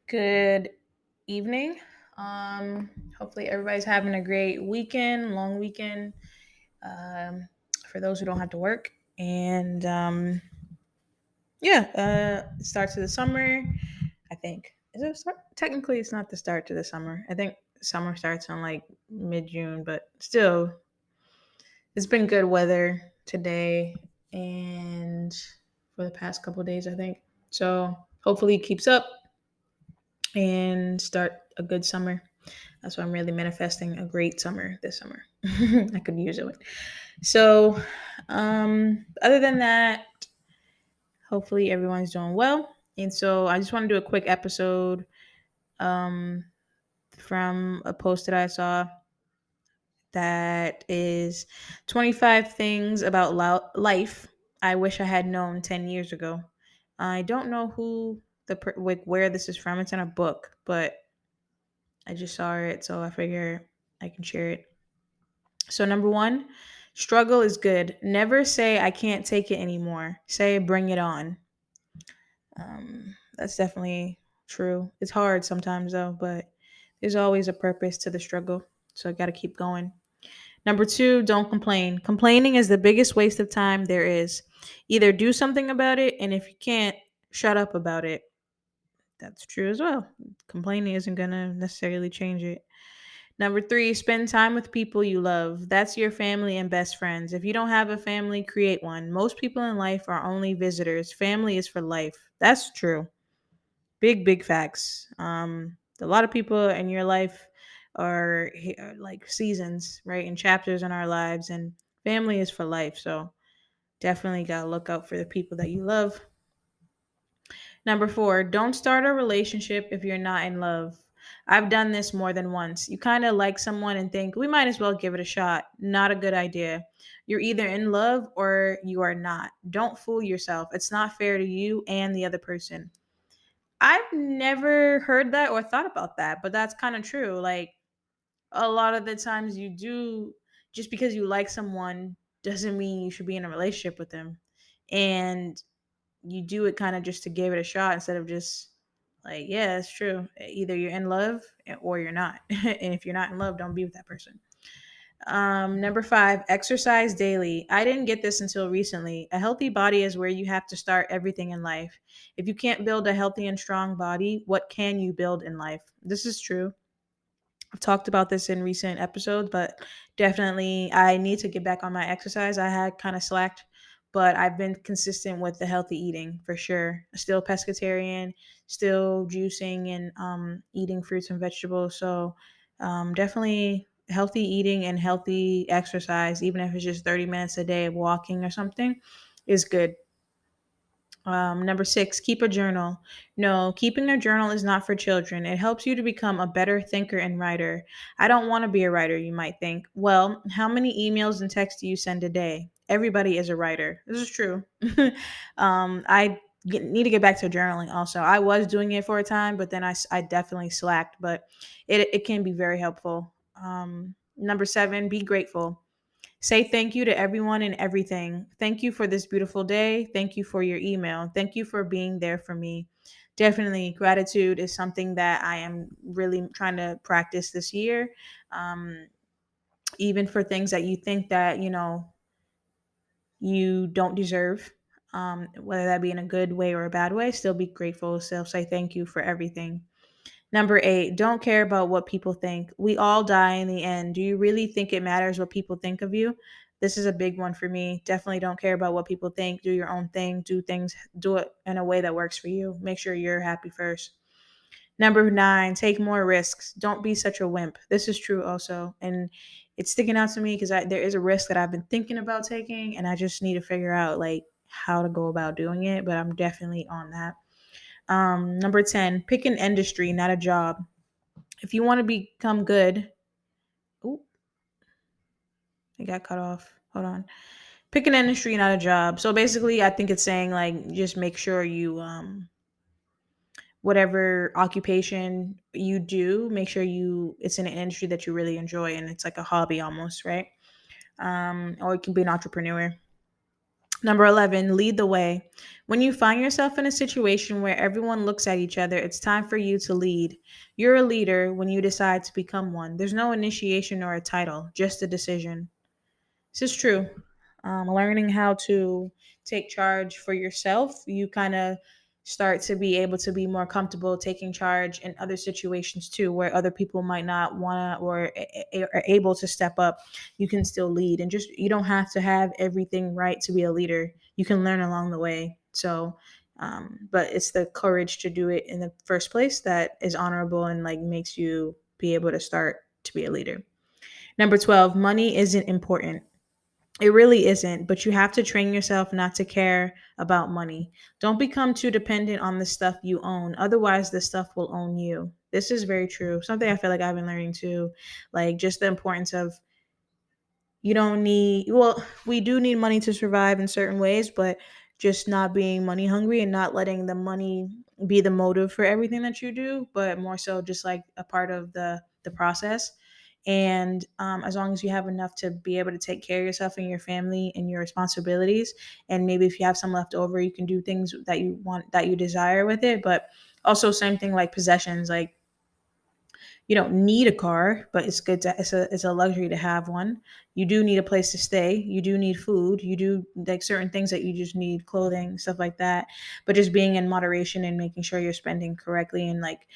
Good evening. Um, Hopefully everybody's having a great weekend, long weekend. For those who don't have to work, and it starts of the summer. I think is it start? Technically, it's not the start to the summer. I think summer starts on like mid June, but still, it's been good weather today and for the past couple of days. I think so. Hopefully, it keeps up and start a good summer. That's why I'm really manifesting a great summer this summer. I could use it. So, other than that, hopefully everyone's doing well. And so I just want to do a quick episode um, from a post that I saw that is 25 things about life I wish I had known 10 years ago. I don't know who like where this is from. It's in a book, but I just saw it, so I figure I can share it. So, number one, struggle is good. Never say, I can't take it anymore. Say, bring it on. That's definitely true. It's hard sometimes, though, but there's always a purpose to the struggle. So, I got to keep going. Number two, don't complain. Complaining is the biggest waste of time there is. Either do something about it, and if you can't, shut up about it. That's true as well. Complaining isn't going to necessarily change it. Number three, spend time with people you love. That's your family and best friends. If you don't have a family, create one. Most people in life are only visitors. Family is for life. That's true. Big, big facts. A lot of people in your life are like seasons, right? And chapters in our lives, and family is for life. So definitely got to look out for the people that you love. Number four, don't start a relationship if you're not in love. I've done this more than once. You kind of like someone and think, we might as well give it a shot. Not a good idea. You're either in love or you are not. Don't fool yourself. It's not fair to you and the other person. I've never heard that or thought about that, but that's kind of true. Like, a lot of the times you do, just because you like someone doesn't mean you should be in a relationship with them. And you do it kind of just to give it a shot instead of just like, yeah, it's true. Either you're in love or you're not. And if you're not in love, don't be with that person. Number five, exercise daily. I didn't get this until recently. A healthy body is where you have to start everything in life. If you can't build a healthy and strong body, what can you build in life? This is true. I've talked about this in recent episodes, but definitely I need to get back on my exercise. I had kind of slacked, but I've been consistent with the healthy eating for sure. Still pescatarian, still juicing and eating fruits and vegetables. So definitely healthy eating and healthy exercise, even if it's just 30 minutes a day of walking or something, is good. Number six, keep a journal. No, keeping a journal is not for children. It helps you to become a better thinker and writer. I don't want to be a writer, you might think. Well, how many emails and texts do you send a day? Everybody is a writer. This is true. Need to get back to journaling also. I was doing it for a time, but then I definitely slacked, but it can be very helpful. Number seven, be grateful. Say thank you to everyone and everything. Thank you for this beautiful day. Thank you for your email. Thank you for being there for me. Definitely, gratitude is something that I am really trying to practice this year. Um, Even for things that you think that, you don't deserve, whether that be in a good way or a bad way, still be grateful. Still say thank you for everything. Number eight, don't care about what people think. We all die in the end. Do you really think it matters what people think of you? This is a big one for me. Definitely don't care about what people think. Do your own thing. Do it in a way that works for you. Make sure you're happy first. Number nine, take more risks. Don't be such a wimp. This is true also. And it's sticking out to me because there is a risk that I've been thinking about taking, and I just need to figure out like how to go about doing it. But I'm definitely on that. Number 10, pick an industry, not a job. If you want to become good, oh, it got cut off. Hold on. Pick an industry, not a job. So basically, I think it's saying like just make sure you whatever occupation you do, make sure you it's in an industry that you really enjoy and it's like a hobby almost, right? Or it can be an entrepreneur. Number 11, lead the way. When you find yourself in a situation where everyone looks at each other, it's time for you to lead. You're a leader when you decide to become one. There's no initiation or a title, just a decision. This is true. Learning how to take charge for yourself, you kind of start to be able to be more comfortable taking charge in other situations too, where other people might not want to or are able to step up. You can still lead, and just you don't have to have everything right to be a leader. You can learn along the way. So, but it's the courage to do it in the first place that is honorable and like makes you be able to start to be a leader. Number 12, money isn't important. It really isn't, but you have to train yourself not to care about money. Don't become too dependent on the stuff you own. Otherwise, the stuff will own you. This is very true. Something I feel like I've been learning too. Like just the importance of you don't need, well, we do need money to survive in certain ways, but just not being money hungry and not letting the money be the motive for everything that you do, but more so just like a part of the process. And as long as you have enough to be able to take care of yourself and your family and your responsibilities, and maybe if you have some left over, you can do things that you want, that you desire with it. But also same thing like possessions, like you don't need a car, but it's good to it's a luxury to have one. You do need a place to stay. You do need food. You do like certain things that you just need, clothing, stuff like that. But just being in moderation and making sure you're spending correctly and like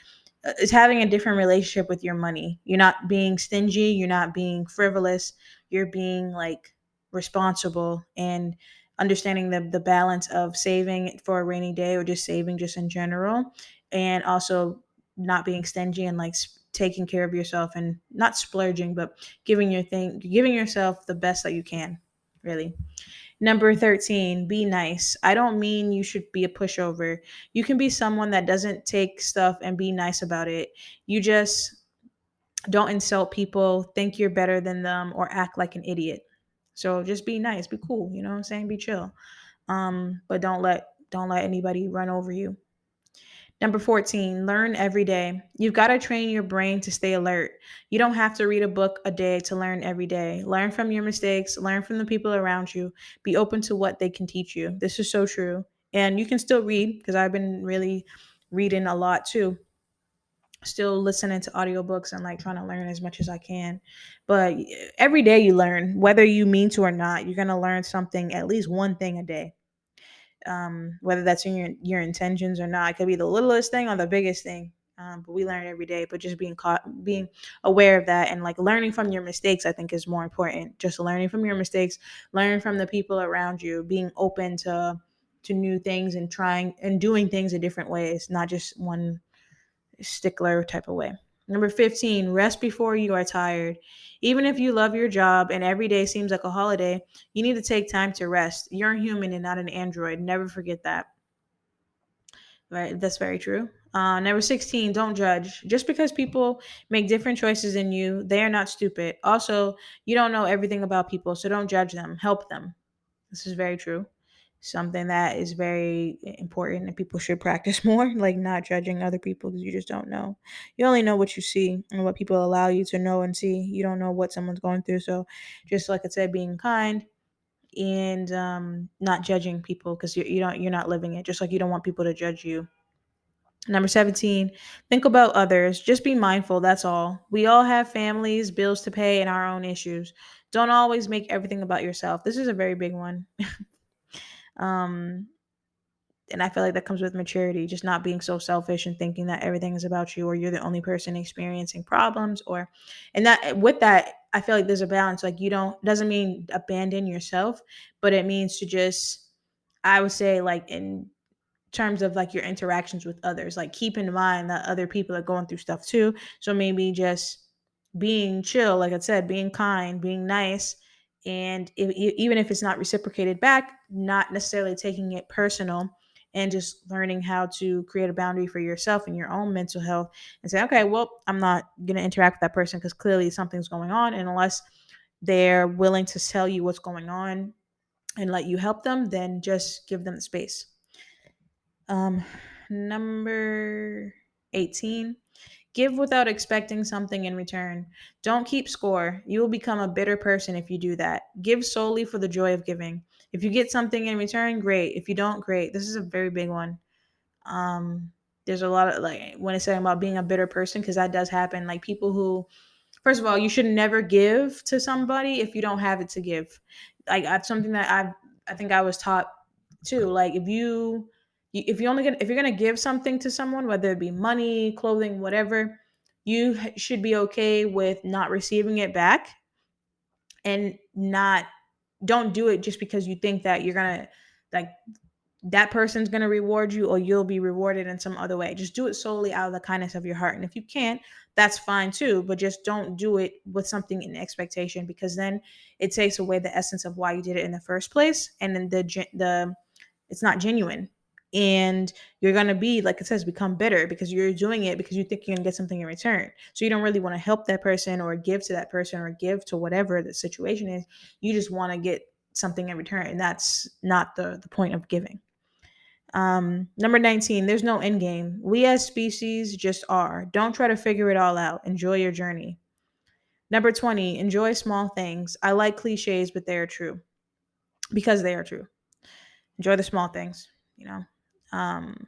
it's having a different relationship with your money. You're not being stingy, you're not being frivolous, you're being like responsible and understanding the balance of saving for a rainy day or just saving just in general, and also not being stingy and like taking care of yourself and not splurging but giving yourself the best that you can, really. Number 13, be nice. I don't mean you should be a pushover. You can be someone that doesn't take stuff and be nice about it. You just don't insult people, think you're better than them, or act like an idiot. So just be nice, be cool, you know what I'm saying? Be chill. But don't let anybody run over you. Number 14, learn every day. You've got to train your brain to stay alert. You don't have to read a book a day to learn every day. Learn from your mistakes, learn from the people around you, be open to what they can teach you. This is so true. And you can still read because I've been really reading a lot too. Still listening to audiobooks and like trying to learn as much as I can. But every day you learn, whether you mean to or not, you're going to learn something, at least one thing a day, whether that's in your intentions or not. It could be the littlest thing or the biggest thing. But we learn every day. But just being aware of that, and like learning from your mistakes, I think is more important. Just learning from your mistakes, learning from the people around you, being open to new things and trying and doing things in different ways, not just one stickler type of way. Number 15, rest before you are tired. Even if you love your job and every day seems like a holiday, you need to take time to rest. You're a human and not an android. Never forget that. Right? That's very true. Number 16, don't judge. Just because people make different choices than you, they are not stupid. Also, you don't know everything about people, so don't judge them. Help them. This is very true. Something that is very important and people should practice more, like not judging other people because you just don't know. You only know what you see and what people allow you to know and see. You don't know what someone's going through. So, just like I said, being kind and not judging people because you're not living it. Just like you don't want people to judge you. Number 17, think about others. Just be mindful. That's all. We all have families, bills to pay, and our own issues. Don't always make everything about yourself. This is a very big one. um, and I feel like that comes with maturity, just not being so selfish and thinking that everything is about you or you're the only person experiencing problems or and that with that, I feel like there's a balance. Like you don't doesn't mean abandon yourself, but it means to just I would say like in terms of like your interactions with others, like keep in mind that other people are going through stuff too. So maybe just being chill, like I said, being kind, being nice, and even if it's not reciprocated back, not necessarily taking it personal, and just learning how to create a boundary for yourself and your own mental health, and say, okay, well, I'm not gonna interact with that person because clearly something's going on, and unless they're willing to tell you what's going on and let you help them, then just give them the space. Um, Number 18, give without expecting something in return. Don't keep score. You will become a bitter person if you do that. Give solely for the joy of giving. If you get something in return, great. If you don't, great. This is a very big one. Um, there's a lot of, like, when it's saying about being a bitter person, because that does happen. Like, people who, first of all, you should never give to somebody if you don't have it to give. Like, that's something that I think I was taught too. Like, if you only if you're gonna give something to someone, whether it be money, clothing, whatever, you should be okay with not receiving it back, and not don't do it just because you think that you're gonna, like, that person's going to reward you, or you'll be rewarded in some other way. Just do it solely out of the kindness of your heart. And if you can't, that's fine too, but just don't do it with something in expectation, because then it takes away the essence of why you did it in the first place. And then the it's not genuine. And you're going to be, like it says, become bitter, because you're doing it because you think you're going to get something in return. So you don't really want to help that person, or give to that person, or give to whatever the situation is. You just want to get something in return. And that's not the point of giving. Number 19, there's no end game. We as species just are. Don't try to figure it all out. Enjoy your journey. Number 20, enjoy small things. I like cliches, but they are true, because they are true. Enjoy the small things, you know. Um,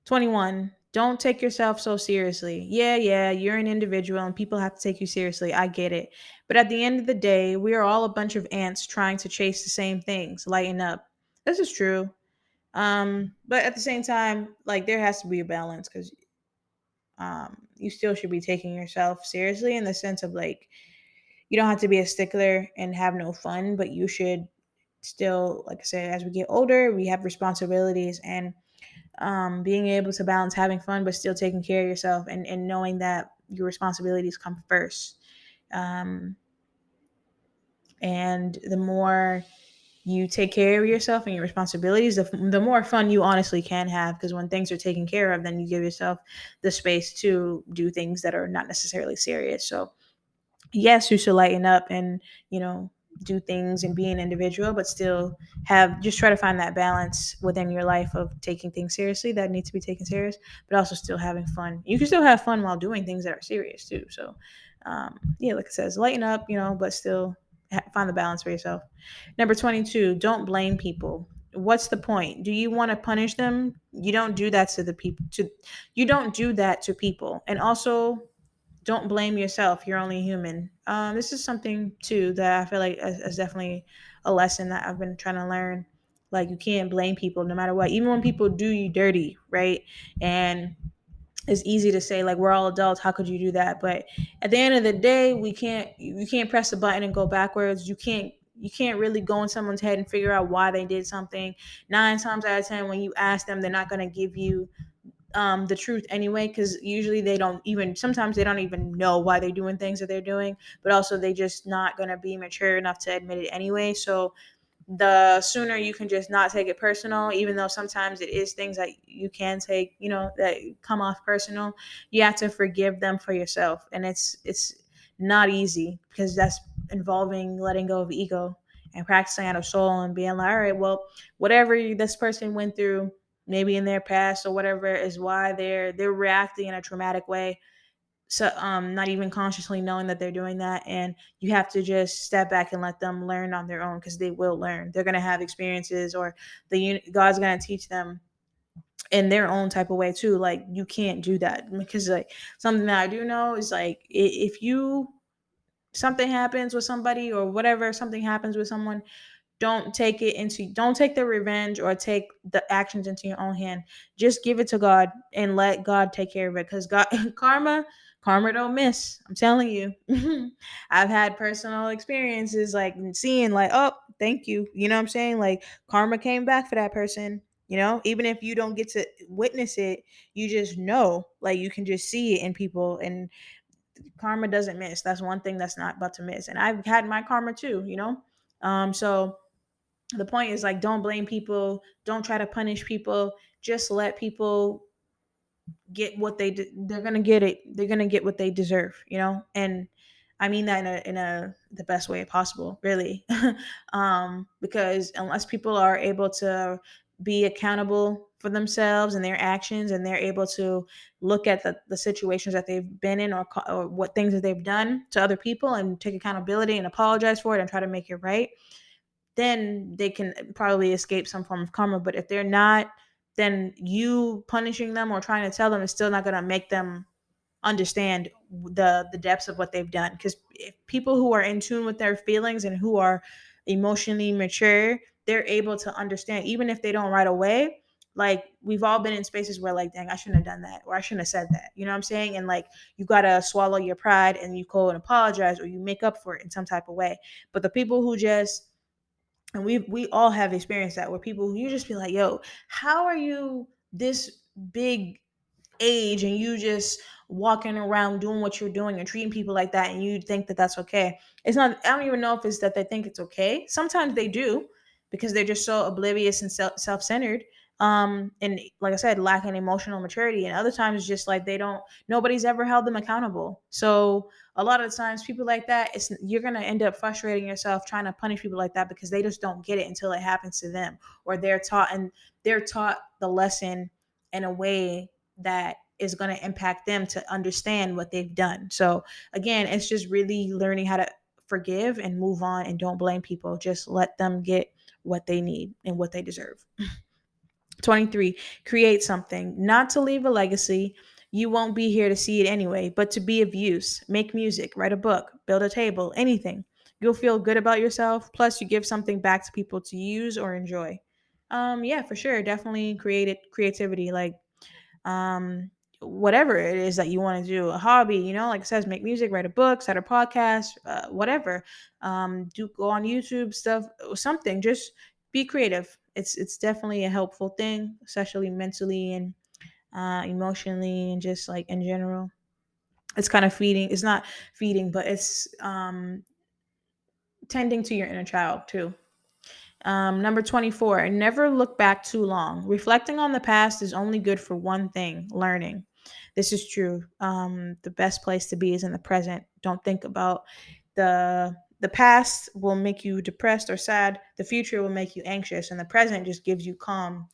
21, don't take yourself so seriously. Yeah, you're an individual and people have to take you seriously. I get it. But at the end of the day, we are all a bunch of ants trying to chase the same things. Lighten up. This is true. But at the same time, like, there has to be a balance, because you still should be taking yourself seriously, in the sense of, like, you don't have to be a stickler and have no fun, but you should still, like I said, as we get older, we have responsibilities, and being able to balance having fun but still taking care of yourself, and knowing that your responsibilities come first. Um, and the more you take care of yourself and your responsibilities, the more fun you honestly can have, because when things are taken care of, then you give yourself the space to do things that are not necessarily serious. So yes, you should lighten up and, do things and be an individual, but still just try to find that balance within your life of taking things seriously that need to be taken serious, but also still having fun. You can still have fun while doing things that are serious too. So yeah, like it says, lighten up, but still find the balance for yourself. Number 22, don't blame people. What's the point? Do you want to punish them? You don't do that to the people. You don't do that to people. And also, don't blame yourself. You're only human. This is something too that I feel like is definitely a lesson that I've been trying to learn. Like, you can't blame people no matter what, even when people do you dirty, right? And it's easy to say, like, we're all adults, how could you do that? But at the end of the day, you can't press a button and go backwards. You can't really go in someone's head and figure out why they did something. 9 times out of 10, when you ask them, they're not going to give you the truth anyway, because usually sometimes they don't even know why they're doing things that they're doing, but also they just not going to be mature enough to admit it anyway. So the sooner you can just not take it personal, even though sometimes it is things that you can take, that come off personal, you have to forgive them for yourself. And it's not easy, because that's involving letting go of ego and practicing out of soul, and being like, all right, well, whatever this person went through, maybe in their past or whatever, is why they're reacting in a traumatic way. So not even consciously knowing that they're doing that. And you have to just step back and let them learn on their own, because they will learn. They're going to have experiences, or God's going to teach them in their own type of way too. Like, you can't do that, because, like, something that I do know is, like, if you something happens with somebody, or whatever, something happens with someone, don't take the revenge or take the actions into your own hand. Just give it to God and let God take care of it, because God karma don't miss. I'm telling you. I've had personal experiences, like, seeing, like, oh, thank you, you know what I'm saying, like, karma came back for that person. Even if you don't get to witness it, you just know, like, you can just see it in people, and karma doesn't miss. That's one thing that's not about to miss. And I've had my karma too. So the point is, like, don't blame people, don't try to punish people, just let people get what they're gonna get it, they're gonna get what they deserve. And I mean that in a the best way possible, really. Because unless people are able to be accountable for themselves and their actions, and they're able to look at the situations that they've been in, or what things that they've done to other people, and take accountability and apologize for it and try to make it right, then they can probably escape some form of karma. But if they're not, then you punishing them or trying to tell them is still not going to make them understand the depths of what they've done. Because people who are in tune with their feelings and who are emotionally mature, they're able to understand even if they don't right away. Like, we've all been in spaces where, like, dang, I shouldn't have done that, or I shouldn't have said that, you know what I'm saying? And like, you gotta swallow your pride and you go and apologize, or you make up for it in some type of way. But the people who just, and we all have experienced that, where people, you just be like, yo, how are you this big age and you just walking around doing what you're doing and treating people like that, and you think that that's okay? It's not. I don't even know if it's that they think it's okay. Sometimes they do, because they're just so oblivious and self-centered, and like I said, lacking emotional maturity. And other times it's just like they don't, nobody's ever held them accountable. So a lot of the times people like that, it's, you're going to end up frustrating yourself trying to punish people like that, because they just don't get it until it happens to them, or they're taught the lesson in a way that is going to impact them to understand what they've done. So again, it's just really learning how to forgive and move on, and don't blame people. Just let them get what they need and what they deserve. 23, create something, not to leave a legacy. You won't be here to see it anyway, but to be of use. Make music, write a book, build a table, anything. You'll feel good about yourself. Plus, you give something back to people to use or enjoy. Yeah, for sure. Definitely creativity. Like, um whatever it is that you want to do, a hobby, like it says, make music, write a book, start a podcast, whatever. Do go on YouTube stuff, something. Just be creative. It's definitely a helpful thing, especially mentally and emotionally, and just like in general. It's kind of feeding, it's not feeding, but it's tending to your inner child too. Number 24, never look back too long. Reflecting on the past is only good for one thing: learning. This is true. The best place to be is in the present. Don't think about the past will make you depressed or sad. The future will make you anxious, and the present just gives you calmness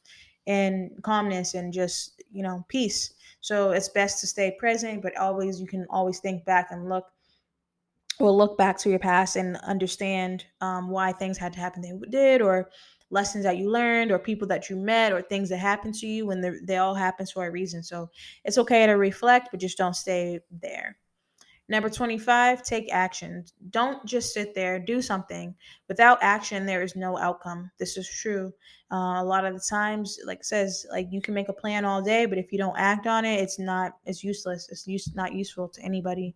and just, peace. So it's best to stay present, but always, you can always think back and look back to your past and understand why things had to happen they did, or lessons that you learned, or people that you met, or things that happened to you, when they all happen for a reason. So it's okay to reflect, but just don't stay there. Number 25, take action. Don't just sit there, do something. Without action, there is no outcome. This is true. A lot of the times, like it says, like, you can make a plan all day, but if you don't act on it, it's useless. Not useful to anybody.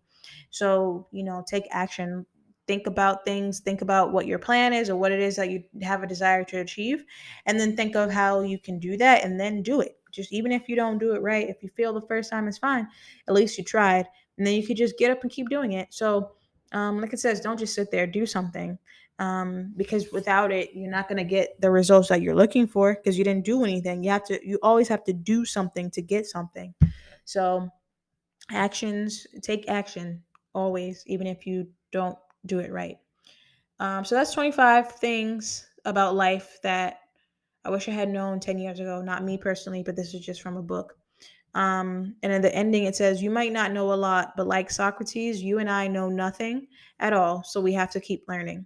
So, take action. Think about things, think about what your plan is, or what it is that you have a desire to achieve, and then think of how you can do that, and then do it. Just, even if you don't do it right, if you fail the first time, it's fine. At least you tried, and then you could just get up and keep doing it. So, like it says, don't just sit there, do something, because without it, you're not going to get the results that you're looking for, because you didn't do anything. You always have to do something to get something. So, take action always, even if you don't do it right. So that's 25 things about life that I wish I had known 10 years ago. Not me personally, but this is just from a book. And in the ending, it says, you might not know a lot, but like Socrates, you and I know nothing at all. So we have to keep learning.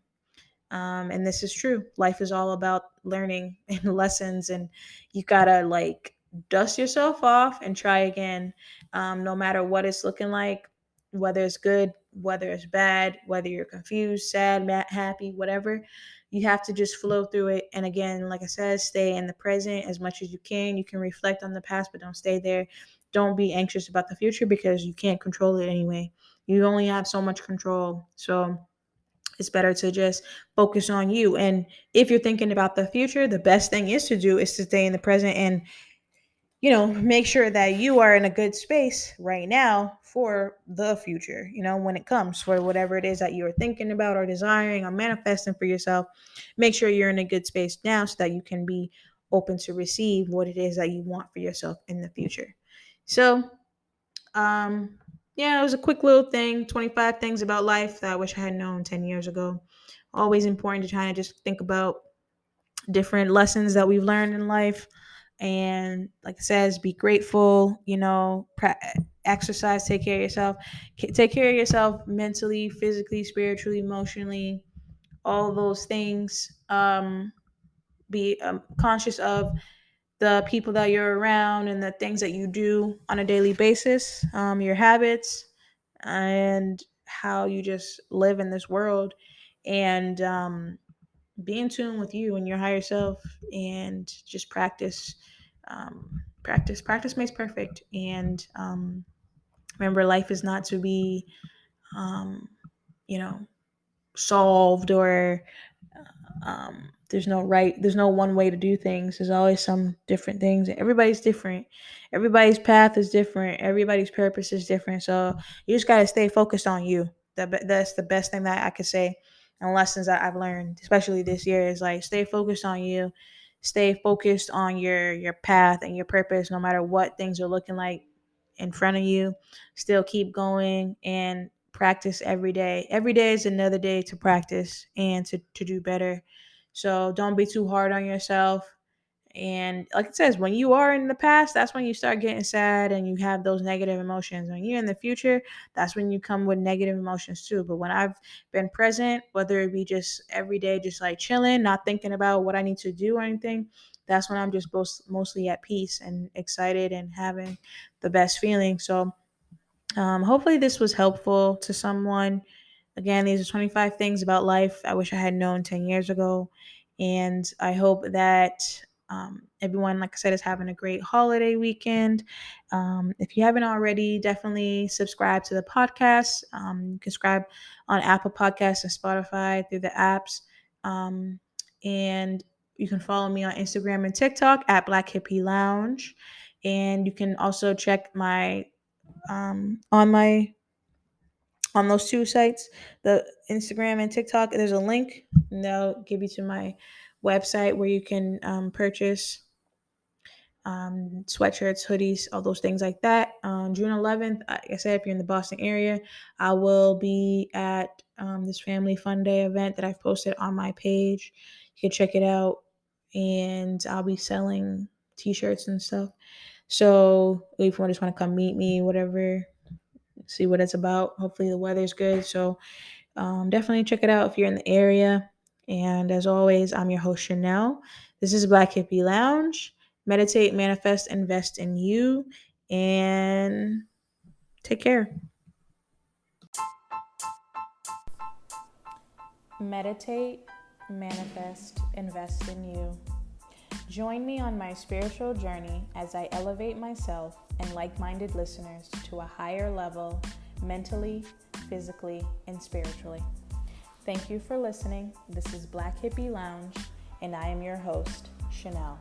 And this is true. Life is all about learning and lessons, and you gotta, like, dust yourself off and try again. No matter what it's looking like, whether it's good, whether it's bad, whether you're confused, sad, mad, happy, whatever, you have to just flow through it. And again, like I said, stay in the present as much as you can. You can reflect on the past, but don't stay there. Don't be anxious about the future, because you can't control it anyway. You only have so much control. So it's better to just focus on you. And if you're thinking about the future, the best thing is to do is to stay in the present, and make sure that you are in a good space right now for the future, when it comes, for whatever it is that you're thinking about or desiring or manifesting for yourself. Make sure you're in a good space now, so that you can be open to receive what it is that you want for yourself in the future. So, yeah, it was a quick little thing, 25 things about life that I wish I had known 10 years ago. Always important to try to just think about different lessons that we've learned in life. And like it says, be grateful, exercise, take care of yourself. Take care of yourself mentally, physically, spiritually, emotionally, all those things. be conscious of the people that you're around and the things that you do on a daily basis, your habits, and how you just live in this world. And be in tune with you and your higher self, and just practice. Practice makes perfect. And remember, life is not to be, um, you know, solved, or there's no one way to do things. There's always some different things. Everybody's different. Everybody's path is different. Everybody's purpose is different. So you just got to stay focused on you. That's the best thing that I could say. And lessons that I've learned, especially this year, is like, stay focused on you. Stay focused on your path and your purpose, no matter what things are looking like in front of you. Still keep going and practice every day. Every day is another day to practice and to do better. So don't be too hard on yourself. And like it says, when you are in the past, that's when you start getting sad and you have those negative emotions. When you're in the future, that's when you come with negative emotions too. But when I've been present, whether it be just every day, just like chilling, not thinking about what I need to do or anything, that's when I'm just mostly at peace and excited and having the best feeling. So hopefully this was helpful to someone. Again, these are 25 things about life I wish I had known 10 years ago. And I hope that everyone, like I said, is having a great holiday weekend. If you haven't already, definitely subscribe to the podcast. You can subscribe on Apple Podcasts and Spotify through the apps. And you can follow me on Instagram and TikTok at Black Hippie Lounge. And you can also check my on my on those two sites, the Instagram and TikTok. There's a link, and they'll give you to my website where you can purchase sweatshirts, hoodies, all those things like that. On June 11th, like I said, if you're in the Boston area, I will be at this Family Fun Day event that I've posted on my page. You can check it out, and I'll be selling t-shirts and stuff. So if you just want to come meet me, whatever, see what it's about. Hopefully the weather's good. So definitely check it out if you're in the area. And as always, I'm your host, Chanel. This is Black Hippie Lounge. Meditate, manifest, invest in you, and take care. Meditate, manifest, invest in you. Join me on my spiritual journey as I elevate myself and like-minded listeners to a higher level, mentally, physically, and spiritually. Thank you for listening. This is Black Hippie Lounge, and I am your host, Chanel.